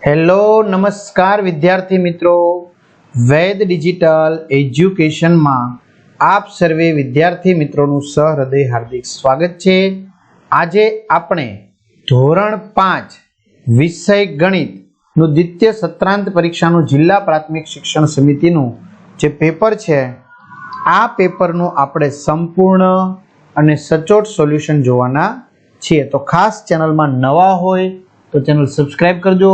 Hello નમસ્કાર વિદ્યાર્થી મિત્રો, વૈદ ડિજિટલ એજ્યુકેશનમાં આપ સર્વે વિદ્યાર્થી મિત્રોનું સહૃદય હાર્દિક સ્વાગત છે। આજે આપણે ધોરણ 5 વિષય ગણિતનું દ્વિતીય સત્રાંત પરીક્ષાનું જિલ્લા પ્રાથમિક શિક્ષણ સમિતિનું જે પેપર છે, આ પેપરનું આપણે સંપૂર્ણ અને સચોટ સોલ્યુશન જોવાના છીએ। તો ખાસ ચેનલમાં નવા હોય તો ચેનલ સબસ્ક્રાઇબ કરજો,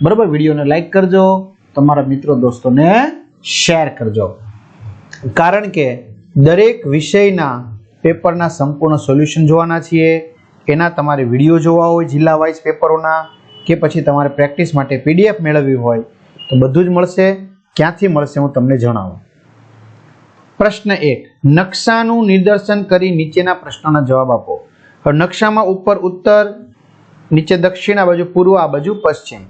બરાબર, વિડીયોને લાઈક કરજો, તમારા મિત્રો દોસ્તોને શેર કરજો, કારણ કે દરેક વિષયના પેપરના સંપૂર્ણ સોલ્યુશન જોવાના છીએ। એના તમારે વિડીયો જોવા હોય જિલ્લા વાઇઝ પેપરોના, કે પછી તમારે પ્રેક્ટિસ માટે પીડીએફ મેળવવી હોય તો બધું જ મળશે। ક્યાંથી મળશે હું તમને જણાવું। પ્રશ્ન 1, નકશાનું નિદર્શન કરી નીચેના પ્રશ્નોના જવાબ આપો। હવે નકશામાં ઉપર ઉત્તર, નીચે દક્ષિણ, આ બાજુ પૂર્વ, આ બાજુ પશ્ચિમ।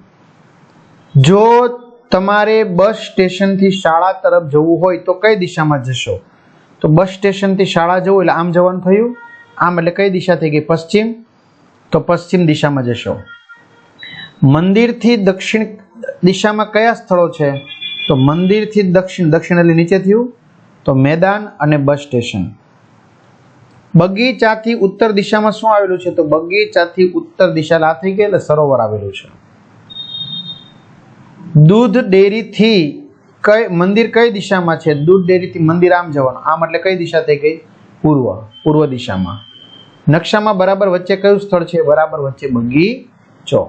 જો તમારે બસ સ્ટેશનથી શાળા તરફ જવું હોય તો કઈ દિશામાં જશો? તો બસ સ્ટેશનથી શાળા જવું એટલે આમ જવાનું થયું, આમ એટલે કઈ દિશા થઈ ગઈ? પશ્ચિમ, તો પશ્ચિમ દિશામાં જશો। મંદિરથી દક્ષિણ દિશામાં કયા સ્થળો છે? તો મંદિરથી દક્ષિણ, દક્ષિણ એટલે નીચે થયું, તો મેદાન અને બસ સ્ટેશન। બગીચાથી ઉત્તર દિશામાં શું આવેલું છે? તો બગીચાથી ઉત્તર દિશા આ થઈ ગઈ એટલે સરોવર આવેલું છે। દૂધ ડેરીથી મંદિર કઈ દિશામાં છે? દૂધ ડેરીથી મંદિર આમ જવાનું, આમ એટલે કઈ દિશા થઈ ગઈ? પૂર્વ, પૂર્વ દિશામાં। નકશામાં બરાબર વચ્ચે કયું સ્થળ છે? બરાબર વચ્ચે બગીચો।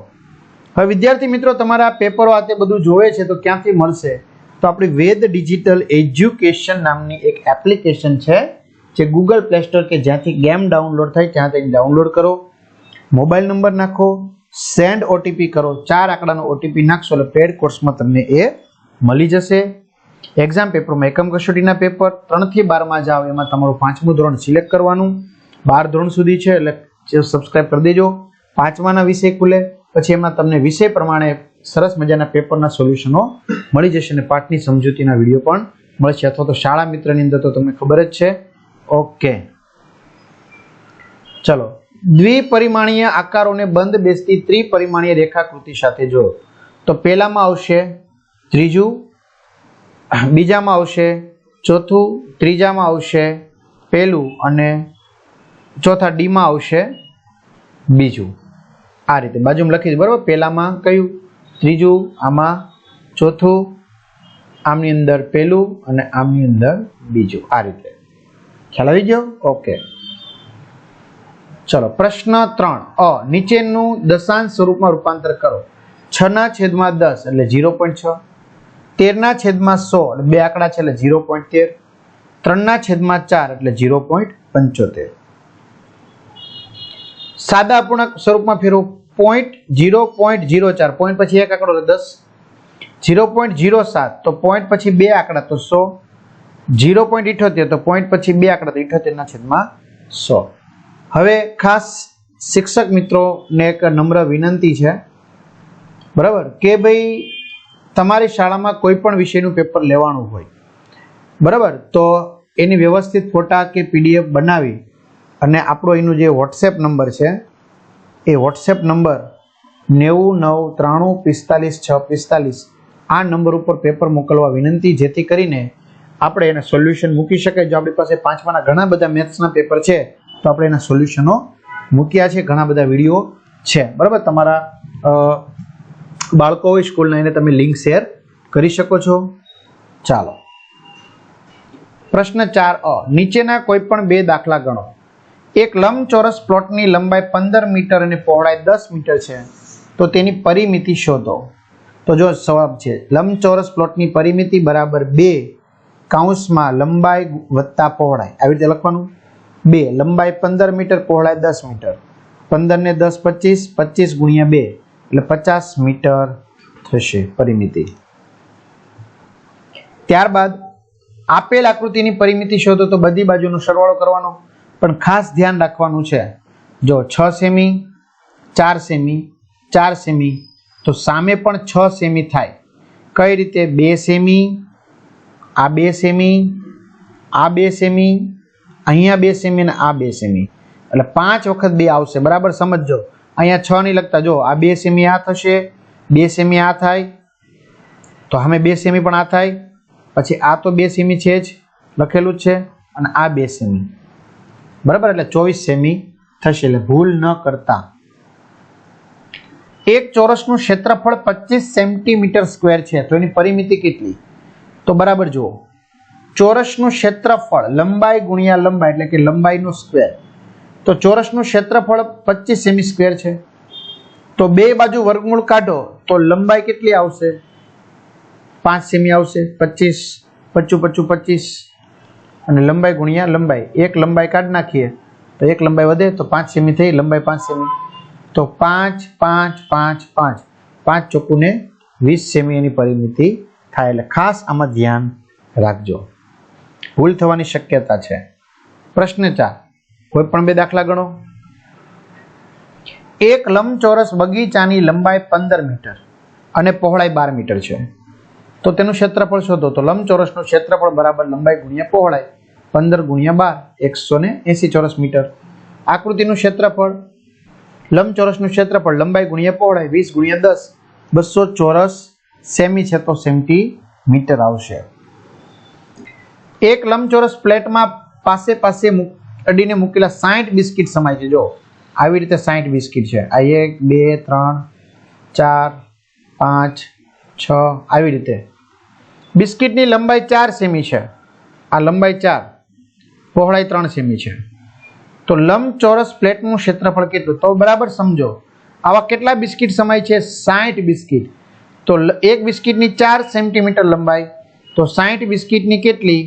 હવે વિદ્યાર્થી મિત્રો, તમારા પેપરો આ તે બધું જોવે છે તો ક્યાંથી મળશે? તો આપણી વેદ ડિજિટલ એજ્યુકેશન નામની એક એપ્લિકેશન છે, જે ગૂગલ પ્લે સ્ટોર કે જ્યાંથી ગેમ ડાઉનલોડ થાય ત્યાંથી ડાઉનલોડ કરો, મોબાઈલ નંબર નાખો, સેન્ડ ઓટીપી કરો, 4 આંકડાનો ઓટીપી નાખશો એટલે પેડ કોર્સમાં તમને એ મળી જશે। એક્ઝામ પેપરમાં એકમ કસોટીના પેપર 3 થી 12માં જાવ, એમાં તમારું 5મું ધોરણ સિલેક્ટ કરવાનું, 12 ધોરણ સુધી છે એટલે સબસ્ક્રાઇબ કરી દેજો। 5માના વિષય ખુલે પછી એમાં તમને વિષય પ્રમાણે સરસ મજાના પેપરના સોલ્યુશનો મળી જશે અને પાઠની સમજૂતીના વિડીયો પણ મળશે, અથવા તો શાળા મિત્રની અંદર તો તમને ખબર જ છે। ઓકે, ચલો, દ્વિપરિમાણીય આકારોને બંધ બેસતી ત્રિપરિમાણીય રેખાકૃતિ સાથે જોડો। તો પહેલામાં આવશે ત્રીજું, બીજામાં આવશે ચોથું, ત્રીજામાં આવશે પહેલું અને ચોથા ડીમાં આવશે બીજું। આ રીતે બાજુમાં લખી દો, બરાબર। પહેલામાં કયું? ત્રીજું, આમાં ચોથું, આમની અંદર પહેલું અને આમની અંદર બીજું। આ રીતે ખ્યાલ આવી ગયો? ઓકે, ચલો પ્રશ્ન 3, નીચેનું દશાંશ સ્વરૂપમાં રૂપાંતર કરો। 6/10 એટલે 0.6, 13/100 એટલે 2 આંકડા છે એટલે 0.13, 3/4 એટલે 0.75। સાદા અપૂર્ણાંક સ્વરૂપમાં ફેરવો। 0.04, પોઈન્ટ પછી 1 આંકડો એટલે 10, 0.07 તો પોઈન્ટ પછી 2 આંકડા તો 100, 0.78 તો પોઈન્ટ પછી 2 આંકડા તો 78/100। હવે ખાસ શિક્ષક મિત્રોને એક નમ્ર વિનંતી છે, બરાબર, કે ભાઈ તમારી શાળામાં કોઈ પણ વિષયનું પેપર લેવાનું હોય, બરાબર, તો એની વ્યવસ્થિત ફોટા કે પીડીએફ બનાવી અને આપણો એનું જે વોટ્સએપ નંબર છે એ વોટ્સએપ નંબર 9993454645 આ નંબર ઉપર પેપર મોકલવા વિનંતી, જેથી કરીને આપણે એના સોલ્યુશન મૂકી શકાય। જો આપણી પાસે 5માના ઘણા બધા મેથ્સના પેપર છે તો આપણે એના સોલ્યુશનો મૂક્યા છે, ઘણા બધા વિડીયો છે, બરાબર। તમારા બાળકો હોય સ્કૂલના, એને તમે લિંક શેર કરી શકો છો। ચાલો, પ્રશ્ન 4, નીચેના કોઈ પણ 2 દાખલા ગણો। એક લંબચોરસ પ્લોટની લંબાઈ 15 મીટર અને પહોળાઈ 10 મીટર છે, તો તેની પરિમિતિ શોધો। તો જો જવાબ છે લંબચોરસ પ્લોટની પરિમિતિ બરાબર 2 કૌંસમાં લંબાઈ વત્તા પહોળાઈ, આવી રીતે લખવાનું। 2 લંબાઈ 15 મીટર, પહોળાઈ 10 મીટર, 15 ને 10 25, 25 ગુણ્યા 2 એટલે 50 મીટર થશે પરિમિતિ। ત્યારબાદ આપેલ આકૃતિની પરિમિતિ શોધો, તો બધી બાજુનો સરવાળો કરવાનો, પણ ખાસ ધ્યાન રાખવાનું છે, જો 6 સેમી, 4 સેમી, 4 સેમી, તો સામે પણ 6 સેમી થાય। કઈ રીતે? 2 સેમી, આ 2 સેમી, આ 2 સેમી, અહીંયા 2 સેમી અને આ 2 સેમી, એટલે 5 વખત 2 આવશે, બરાબર સમજજો। અહીંયા 6 નહીં લખતા, જો આ 2 સેમી આ થશે, 2 સેમી આ થાય, તો સામે 2 સેમી પણ આ થાય, પછી આ તો 2 સેમી છે જ, લખેલું જ છે, અને આ 2 સેમી, બરાબર, એટલે 24 સેમી થશે. એટલે ભૂલ ન કરતા. એક ચોરસનું ક્ષેત્રફળ 25 સેન્ટીમીટર સ્ક્વેર છે, તો એની પરિમિતિ કેટલી? તો બરાબર જુઓ, ચોરસનું ક્ષેત્રફળ લંબાઈ ગુણ્યા લંબાઈ એટલે કે લંબાઈનો સ્ક્વેર. તો ચોરસનું ક્ષેત્રફળ 25 સેમી સ્ક્વેર છે, તો બે બાજુ વર્ગમૂળ કાઢો તો લંબાઈ કેટલી આવશે? 5 સેમી આવશે. 25 25 25 અને લંબાઈ ગુણ્યા લંબાઈ, એક લંબાઈ કાઢી નાખીએ તો એક લંબાઈ વધે તો 5 સેમી થઈ, લંબાઈ 5 સેમી, તો 5 5 5 5 5 ચોકુને 20 સેમી એની પરિમિતિ થાય. એટલે ખાસ આમાં ધ્યાન રાખજો, ભૂલ થવાની શક્યતા છે. પ્રશ્ન 4, કોઈ પણ બે દાખલા ગણો. એક લંબચોરસ બગીચાની લંબાઈ 15 મીટર અને પહોળાઈ 12 મીટર છે, તો તેનું ક્ષેત્રફળ શોધો. તો લંબચોરસનું ક્ષેત્રફળ બરાબર લંબાઈ ગુણ્યા પહોળાઈ, 15 ગુણ્યા 12 180 ચોરસ મીટર. આકૃતિનું ક્ષેત્રફળ, લંબચોરસનું ક્ષેત્રફળ લંબાઈ ગુણ્યા પહોળાઈ 20 ગુણ્યા 10 200 ચોરસ સેમી છે, તો સેન્ટીમીટર આવશે. એક લંબચોરસ પ્લેટમાં પાસે પાસે અડીને મૂકેલા 60 બિસ્કિટ સમાય છે. જો આવી રીતે 60 બિસ્કિટ છે, આ 1 2 3 4 5 6 આવી રીતે. બિસ્કિટની લંબાઈ 4 સેમી છે, આ લંબાઈ 4, પહોળાઈ 3 સેમી છે, તો લંબચોરસ પ્લેટનું ક્ષેત્રફળ કેટલું? તો બરાબર સમજો, આવા કેટલા બિસ્કિટ સમાય છે? 60 બિસ્કિટ. તો એક બિસ્કિટની 4 સેન્ટીમીટર લંબાઈ, તો 60 બિસ્કિટની કેટલી?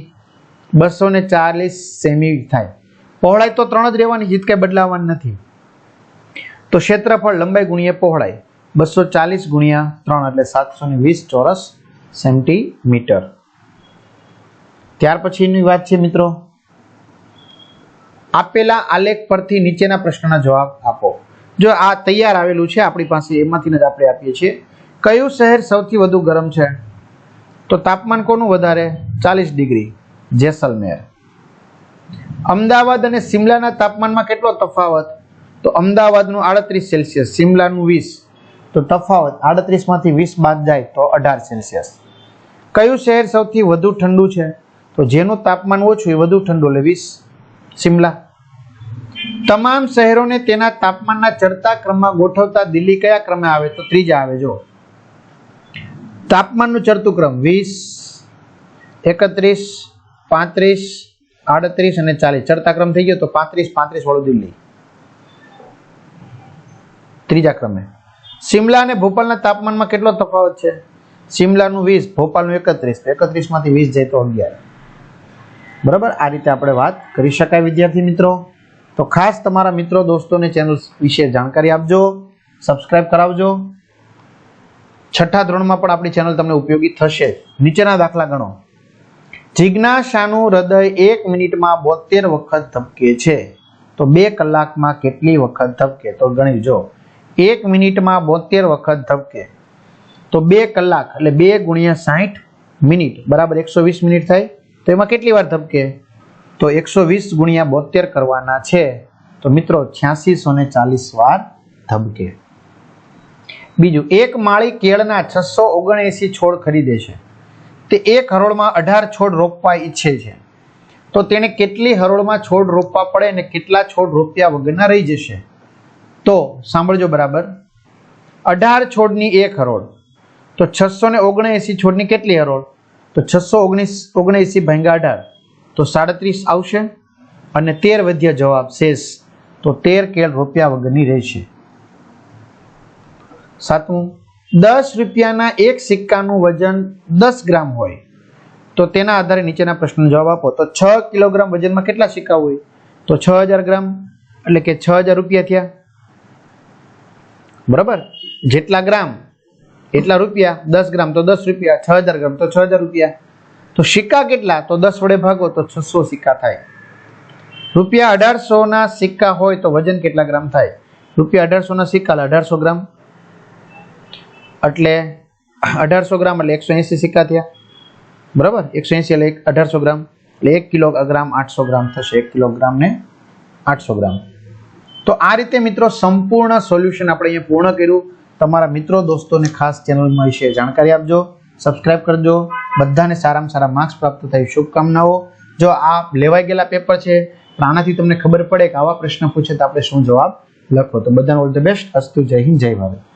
240 સેમી થાય. પહોળાઈ તો 3 જ રહેવાની, જીત કઈ બદલાવાની નથી. તો ક્ષેત્રફળ લંબાઈ ગુણ્યા પહોળાઈ 240 ગુણ્યા 3 એટલે 720 ચોરસ સેન્ટીમીટર. ત્યાર પછીની વાત છે મિત્રો, આપેલા આલેખ પરથી નીચેના પ્રશ્નના જવાબ આપો. જો આ તૈયાર આવેલું છે આપણી પાસે, એમાંથી જ આપણે આપીએ છીએ. કયું શહેર સૌથી વધુ ગરમ છે? તો તાપમાન કોનું વધારે? 40 ડિગ્રી, જેસલમેર. અમદાવાદ અને સિમલાના તાપમાનમાં કેટલો તફાવત? તો અમદાવાદનું 38 સેલ્સિયસ, સિમલાનું 20. તો તફાવત 38 માંથી 20 બાદ જાય તો 18 સેલ્સિયસ. કયું શહેર સૌથી વધુ ઠંડુ છે? તો જેનું તાપમાન ઓછું એ વધુ ઠંડુ, એટલે 20, સિમલા. તમામ શહેરોને તેના તાપમાનના ચડતા ક્રમમાં ગોઠવતા દિલ્હી કયા ક્રમે આવે? તો ત્રીજા આવે. જો તાપમાનનું ચડતું ક્રમ 20 31 35 38 અને 40, ચડતા ક્રમ થઈ ગયો તો 35 વાળું દિલ્હી ત્રીજા ક્રમે. સિમલા અને ભોપાલના તાપમાનમાં કેટલો તફાવત છે? સિમલાનું 20, ભોપાલનું 31, 31 માંથી 20 જાય તો 11. બરાબર, આ રીતે આપણે વાત કરી શકાય વિદ્યાર્થી મિત્રો. તો ખાસ તમારા મિત્રો દોસ્તોને ચેનલ વિશે જાણકારી આપજો, સબસ્ક્રાઇબ કરાવજો. 6ઠા ધોરણમાં પણ આપણી ચેનલ તમને ઉપયોગી થશે. નીચેના દાખલા ગણો. જિજ્ઞાસાનું હૃદય 1 મિનિટમાં 72 વખત ધબકે છે, તો 2 કલાકમાં કેટલી વખત ધબકે? તો ગણી જો, 1 મિનિટમાં 72 વખત ધબકે, તો 2 કલાક એટલે 2 ગુણ્યા 60 મિનિટ બરાબર 120 મિનિટ થાય. તો એમાં કેટલી વાર ધબકે? તો 120 ગુણ્યા 72 કરવાના છે, તો મિત્રો 8640 વાર ધબકે. બીજું, એક માળી કેળના 679 છોડ ખરીદે છે. તે એક હરોળમાં 18 છોડ રોપવા ઈચ્છે છે, તો તેને કેટલી હરોળમાં છોડ રોપવા પડે અને કેટલા છોડ રોપ્યા વગરના રહી જશે? તો સાંભળજો બરાબર, 18 છોડની એક હરોળ, તો 679 છોડની કેટલી હરોળ? તો 679 ભાગ્યા 18, તો 37 આવશે, અને 13 વધ્યા જવાબ શેષ, તો 13 કેળ રોપ્યા વગરની રહેશે. સાતમું, 10 રૂપિયાના એક સિક્કાનું વજન 10 ગ્રામ હોય, તો તેના આધારે નીચેના પ્રશ્નનો જવાબ આપો. તો 6 કિલોગ્રામ વજનમાં કેટલા સિક્કા હોય? તો 6000 ગ્રામ એટલે કે 6000 રૂપિયા થયા. બરાબર, જેટલા ગ્રામ એટલા રૂપિયા, 10 ગ્રામ તો 10 રૂપિયા, 6000 ગ્રામ તો 6000 રૂપિયા. તો સિક્કા કેટલા? તો 10 વડે ભાગો તો 600 સિક્કા થાય. રૂપિયા 1800 ના સિક્કા હોય તો વજન કેટલા ગ્રામ થાય? રૂપિયા 1800 ના સિક્કા 1800 ગ્રામ, એટલે 1800 ગ્રામ એટલે 180 સિક્કા થયા. બરાબર, 180 એટલે 1800 ગ્રામ એટલે 1 કિલોગ્રામ 800 ગ્રામ થશે. 1 કિલોગ્રામ ને 800 ગ્રામ. તો આ રીતે મિત્રો સંપૂર્ણ સોલ્યુશન આપણે અહીંયા પૂર્ણ કર્યું. તમારા મિત્રો દોસ્તોને ખાસ ચેનલમાં વિશે જાણકારી આપજો, સબસ્ક્રાઇબ કરજો. બધાને સારામાં સારા માર્ક્સ પ્રાપ્ત થાય શુભકામનાઓ. જો આ લેવાઈ ગયેલા પેપર છે પણ આનાથી તમને ખબર પડે કે આવા પ્રશ્ન પૂછે તો આપણે શું જવાબ લખો. તો બધાને ઓલ ધ બેસ્ટ. અસ્તુ. જય હિન્દ, જય ભારત.